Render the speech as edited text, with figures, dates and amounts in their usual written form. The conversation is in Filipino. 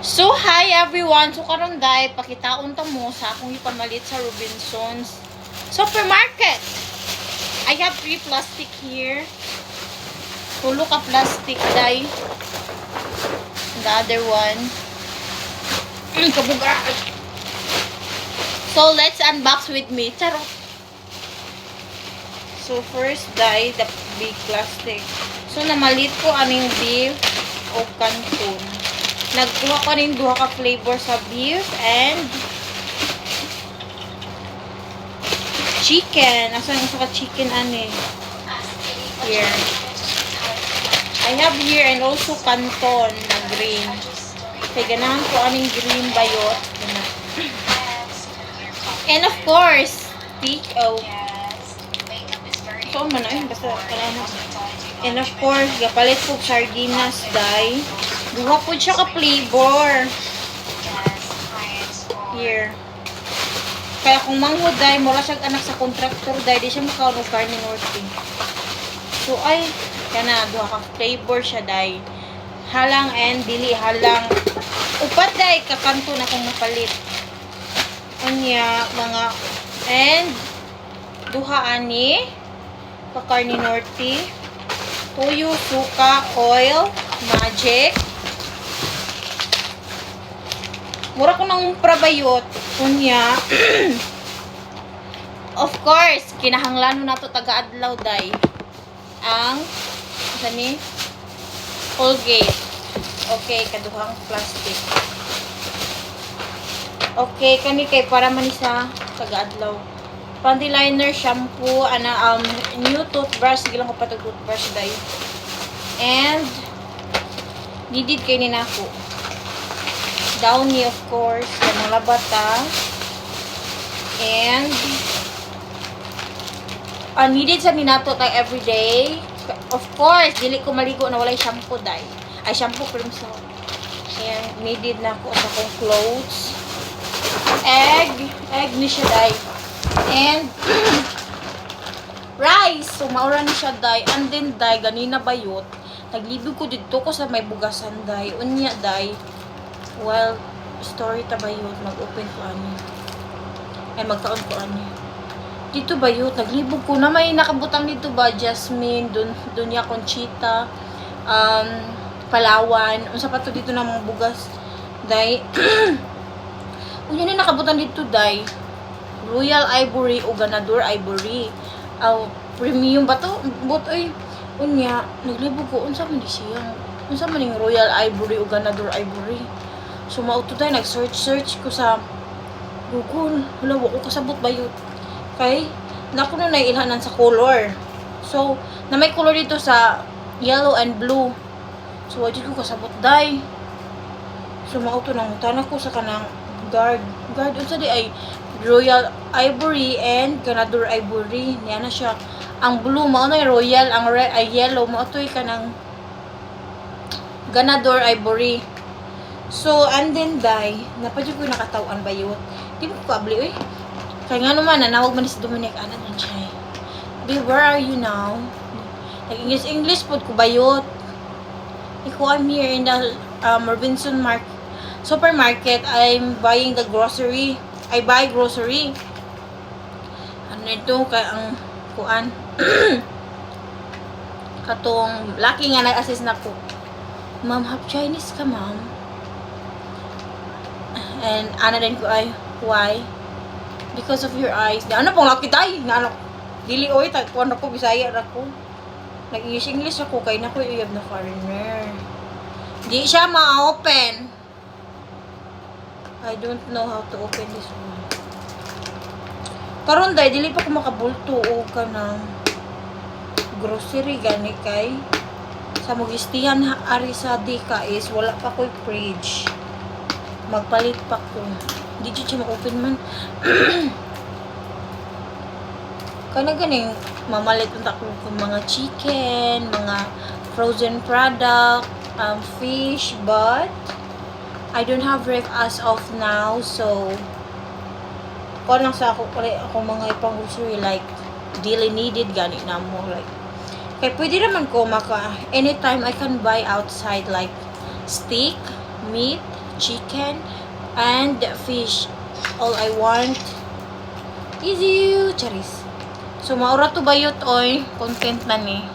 So, hi everyone! So, karon dahil pakitaon ta mo sa akong ipamalit sa Robinsons Supermarket. I have 3 plastic here. Tulo ka plastic dahil. The other one. Kabuga. So, let's unbox with me. Charot. So, first dahil the big plastic. So, namalit ko aning beef o canton. Nagkuha ko rin duha ka flavor sa beef and chicken. Asa yung isa ka chicken ani? Here. I have here and also canton na green. Kaya ganahan ko aning green bayot. And of course, so man ay basta kailangan. And of course, gapalit ko sardinas dai. Duha po siya ka flavor. Here. Kaya kung manghod dai, mura siya anak sa contractor dai, di siya makaunog karne norte. So ay, kana duha ka flavor siya dai. Halang and dili halang. Upat dai kakanto na kung mapalit. Anya mga and duha ani ka karne norte. Tuyo, suka, oil, magic. Mura ko ng prabayot. Kunya. Of course, kinahanglan mo na to taga-adlaw day. Ang, ni Colgate. Okay, kaduhang plastic. Okay, kani kay para man sa taga-adlaw. Panty liner, shampoo, new toothbrush. Sige lang ko patag toothbrush day. And, needed kay ninako. Downy, of course, yung mga bata. And, needed sa minato tayo everyday. Of course, dili ko maligo na walay shampoo day. Ay, shampoo cream soap. And, needed na ako sa kong clothes. Egg ni siya day. And, rice. So, maura ni siya day. And then, day, ganina bayot. Naglibig ko dito ko sa may bugasan day. Unya day. Well, story ta bayot, mag-open ko ani. Ay, magkaon ko ani. Dito bayot, naglibog ko na may nakabutang dito ba, Jasmine, Dunya Conchita, Palawan, unsa pa to dito na mga bugas, day. Unya ni nakabutang dito, day. Royal Ivory o Ganador Ivory. Premium ba to? But, ay, unya, naglibog ko, unsa man di siya? Unsa man yung Royal Ivory o Ganador Ivory? So, mauto tayo, nag-search ko sa Google. Wala, wako kasabot bayot. Okay? Naku na naiilhanan sa color. So, na may color dito sa yellow and blue. So, wajid ko kasabot day. So, mauto nang utana ko sa kanang guard. Guard, unsa di ay Royal Ivory and Ganador Ivory. Niya na siya. Ang blue, mao na Royal. Ang red ay yellow. Mauto kanang Ganador Ivory. So, and then, day, napadyo ko nakatawan bayot. Di mo ko kabli, eh. Kaya nga naman, nanawag man si Dominic, anak ng chay. Babe, where are you now? Nag-English po ko bayot. I'm here in the Robinson Supermarket. I'm buying the grocery. I buy grocery. Ano ito, kaya ang kuan. Katong, laki nga nag-assist na ko. Ma'am, half Chinese ka, ma'am? And ana din ko ay, why? Because of your eyes. Ano pong laki tayo? Ano? Dili oy, kuan ako, Bisaya ra ko. Nag-English ako, kay na ko uyab na foreigner. Di siya ma-open. I don't know how to open this one. Karon day, dili pa ko makabulto o ka ng grocery gani kay sa magistihan ari sa Dika is wala pa ko'y fridge. Magpalit pa ko. Hindi siya ma-open man. Kana ganing mamalit unta ko mga chicken, mga frozen product, fish, but I don't have ref as of now, so ko lang sa ako mga ipang grocery like daily needed gani na mo like kay pwede naman ko anytime I can buy outside like steak, meat, chicken, and fish. All I want is you, charis. So, maura to bayot, oy. Content na ni.